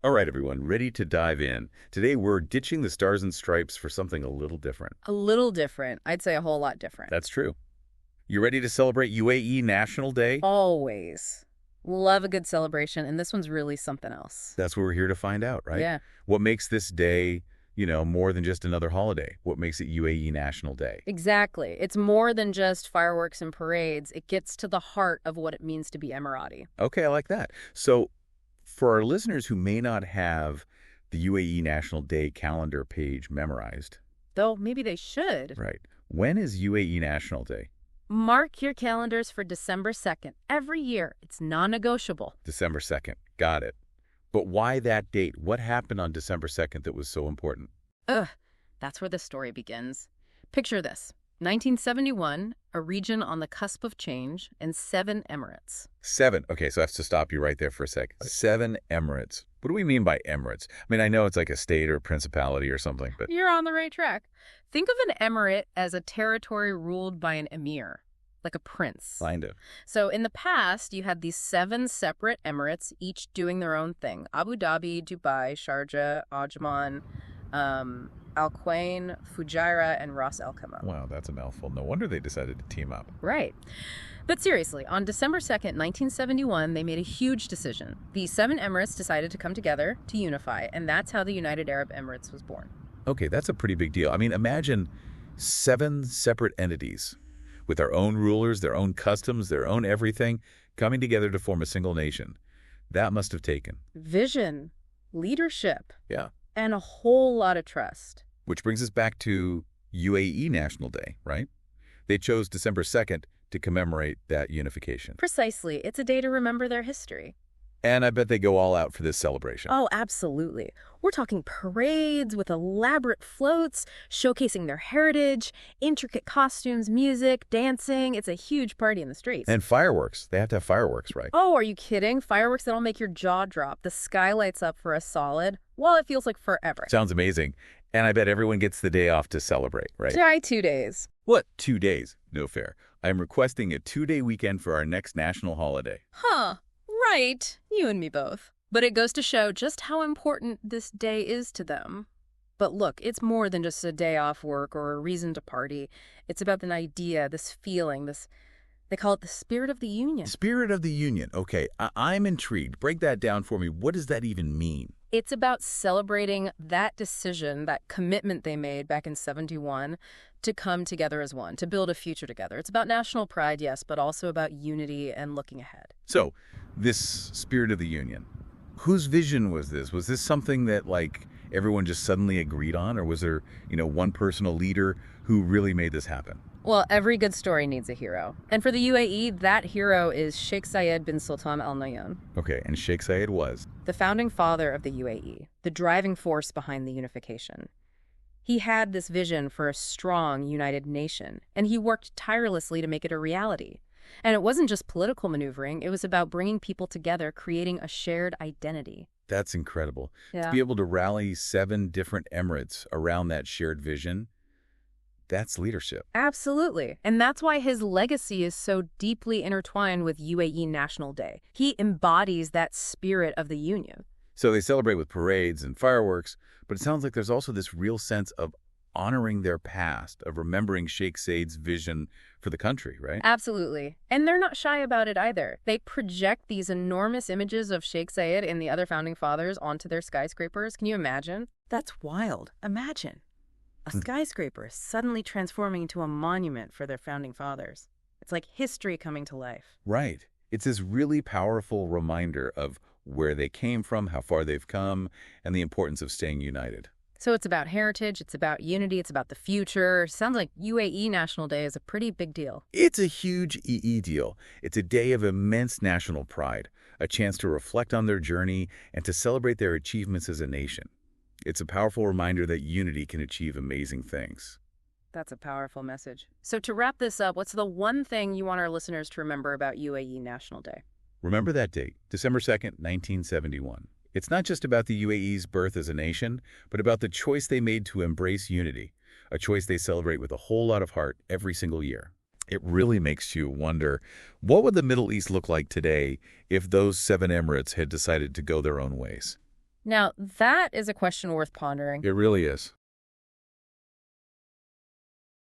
All right, everyone, ready to dive in. Today, we're ditching the stars and stripes for something a little different. A little different. I'd say a whole lot different. That's true. You ready to celebrate UAE National Day? Always. Love a good celebration, and this one's really something else. That's what we're here to find out, right? Yeah, What makes this day, more than just another holiday? What makes it UAE National Day? exactly. It's more than just fireworks and parades. It gets to the heart of what it means to be Emirati. Okay, I like that. So, for our listeners who may not have the UAE National Day calendar page memorized, Though maybe they should. right, when is UAE National Day? Mark your calendars for December 2nd. Every year, it's non-negotiable. December 2nd. Got it. But why that date? What happened on December 2nd that was so important? Ugh, that's where the story begins. Picture this. 1971, a region on the cusp of change, and 7 Emirates. 7. Okay, so I have to stop you right there for a second. 7 Emirates. What do we mean by Emirates? I mean, I know it's like a state or a principality or something, but You're on the right track. Think of an emirate as a territory ruled by an emir, like a prince. kind of. So in the past, you had these 7 separate emirates, each doing their own thing. Abu Dhabi, Dubai, Sharjah, Ajman, Al Quwain, Fujairah, and Ras Al Khaimah. Wow, that's a mouthful. No wonder they decided to team up. Right. But seriously, on December 2nd, 1971, they made a huge decision. The 7 emirates decided to come together to unify, and that's how the United Arab Emirates was born. Okay, that's a pretty big deal. I mean, imagine 7 separate entities with their own rulers, their own customs, their own everything, coming together to form a single nation. That must have taken. Vision, leadership, Yeah. and a whole lot of trust. Which brings us back to UAE National Day, right? They chose December 2nd to commemorate that unification. Precisely. It's a day to remember their history. And I bet they go all out for this celebration. Oh, absolutely. We're talking parades with elaborate floats, showcasing their heritage, intricate costumes, music, dancing. It's a huge party in the streets. And fireworks. They have to have fireworks, right? Oh, are you kidding? Fireworks that'll make your jaw drop. The sky lights up for a solid, well, it feels like forever. Sounds amazing. And I bet everyone gets the day off to celebrate, right? Try 2 days. What? 2 days? No fair. I am requesting a 2-day weekend for our next national holiday. Huh. Right. You and me both. But it goes to show just how important this day is to them. But look, it's more than just a day off work or a reason to party. It's about an idea, this feeling, they call it the spirit of the union. Spirit of the Union. Okay, I'm intrigued. Break that down for me. What does that even mean? It's about celebrating that decision, that commitment they made back in 71 to come together as one, to build a future together. It's about national pride, yes, but also about unity and looking ahead. So, this Spirit of the Union, whose vision was this? Was this something that, everyone just suddenly agreed on? Or was there, one personal leader who really made this happen? Well, every good story needs a hero. And for the UAE, that hero is Sheikh Zayed bin Sultan Al Nahyan, Okay, and Sheikh Zayed was. the founding father of the UAE, the driving force behind the unification. He had this vision for a strong, united nation, and he worked tirelessly to make it a reality. And it wasn't just political maneuvering, it was about bringing people together, creating a shared identity. That's incredible. To Yeah. be able to rally 7 different emirates around that shared vision, that's leadership. Absolutely. And that's why his legacy is so deeply intertwined with UAE National Day. He embodies that spirit of the union. So they celebrate with parades and fireworks, but it sounds like there's also this real sense of honoring their past, of remembering Sheikh Zayed's vision for the country, right? Absolutely. And they're not shy about it either. They project these enormous images of Sheikh Zayed and the other founding fathers onto their skyscrapers. Can you imagine? That's wild. Imagine a skyscraper suddenly transforming into a monument for their founding fathers. It's like history coming to life. Right. It's this really powerful reminder of where they came from, how far they've come, and the importance of staying united. So it's about heritage, it's about unity, it's about the future. Sounds like UAE National Day is a pretty big deal. It's a huge EE deal. It's a day of immense national pride, a chance to reflect on their journey and to celebrate their achievements as a nation. It's a powerful reminder that unity can achieve amazing things. That's a powerful message. So to wrap this up, what's the one thing you want our listeners to remember about UAE National Day? Remember that date, December 2nd, 1971. It's not just about the UAE's birth as a nation, but about the choice they made to embrace unity, a choice they celebrate with a whole lot of heart every single year. It really makes you wonder, what would the Middle East look like today if those 7 emirates had decided to go their own ways? Now, that is a question worth pondering. It really is.